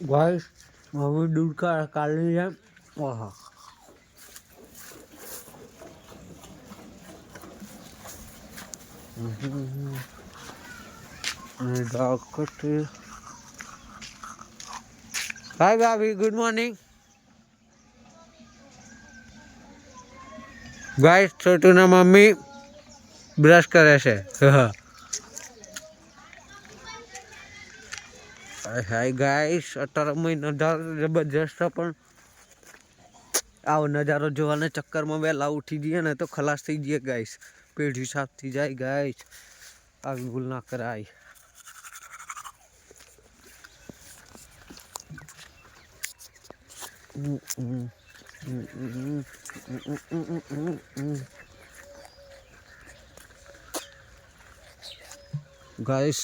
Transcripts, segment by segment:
Guys હવે દૂધ કાઢી છે. ઓહા હાય ભાભી, ગુડ મોર્નિંગ. ગાઈસ છોટુના મમ્મી બ્રશ કરે છે. હાય ગાઈસ, 18 મહિનો જબરજસ્ત. પણ આવો નજારો જોવાના ચક્કરમાં વહેલા ઉઠી જઈએ ને તો ખલાસ થઈ જઈએ ગાઈસ. પેઢી સાફ થઈ જાય ગાઈસ. આવી ભૂલ ના કરાય. ગાઈસ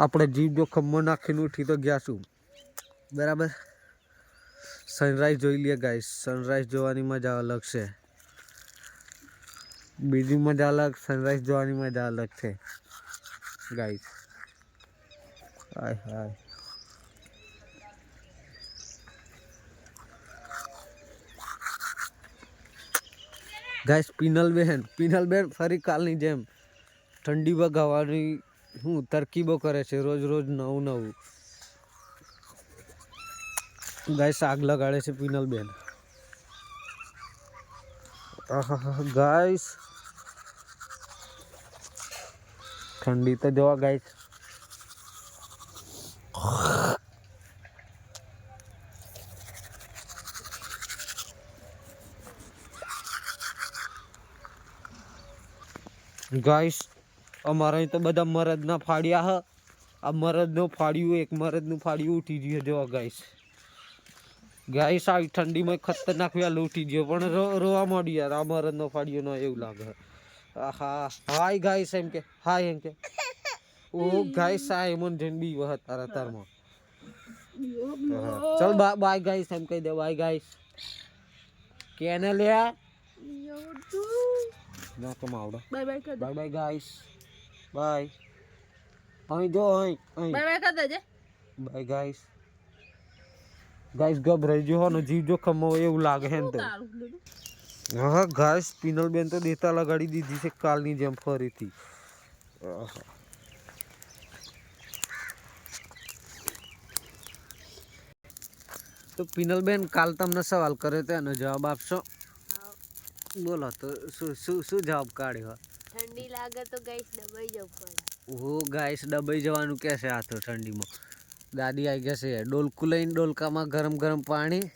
આપણે જીવ જોખમમાં નાખીને ઉઠી તો ગયા છું, બરાબર. સનરાઈઝ જોઈ લઈએ ગાઈસ. સનરાઈઝ જોવાની મજા અલગ છે. બીજી મજા અલગ, સનરાઈઝ જોવાની મજા અલગ છે ગાઈસ. હાય હાય ગાઈસ. પિનલબેન ફરી કાલની જેમ ઠંડી વગાવવાની તરકીબો કરે છે. રોજ રોજ નવું નવું ગાઈસ. આગ લગાડે છે પિનલબેન. ગાઈસ ઠંડી તો જોવા ગાઈસ. ગાઈસ અમારે અહીં તો બધા મરદના ફાડ્યા હ. આ મરદનું ફાડ્યું, એક મરદનું ફાડ્યું ઉઠી ગયું જોવા ગાઈસ. ગાઈસ આવી ઠંડીમાં ખતરનાક વહેલું ઉઠી ગયો પણ રોવા માંડી યાર. આ મરદનો ફાડ્યો ન એવું લાગે. આહા હાય ગાઈસ એમ કે હાય એમ કે. ઓ ગાઈસ આ એમન જંડી વહત તારા તારમાં. ચલ બાય ગાઈસ એમ કહી દે. બાય ગાઈસ કેને લે ના તો માવડા. Bye bye guys. બાય. અહીં જો અહીં બાય બાય કર દેજે. Bye guys. ગાઈસ ગભરાઈ ગયો ને જીવ જોખમમાં એવું લાગે હે ને તો. હા ગાઈસ પિનલબેન તો દેતા લગાડી દીધી છે કાલની જેમ ફરીથી. તો પિનલબેન કાલ તમને સવાલ કર્યો તો એનો જવાબ આપશો? બોલો તો શું જવાબ કાઢ્યો? ઠંડી લાગે તો ગાઈસ દબાઈ જવું પડે. ઓ ગાઈસ દબાઈ જવાનું કે છે આ તો ઠંડીમાં. દાદી આવી ગયા છે ડોલકું લઈને. ડોલકામાં ગરમ ગરમ પાણી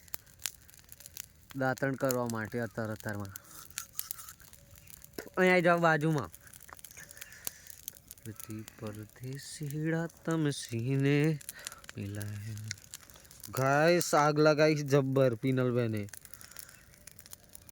દાંતણ કરવા માટે અત્યારમાં. અહીં આવી જાવ બાજુમાં. પરદેસીડા તમે સિંહને મિલાય. ગાઈસ આગ લગાઈ જબ્બર પિનલબેને.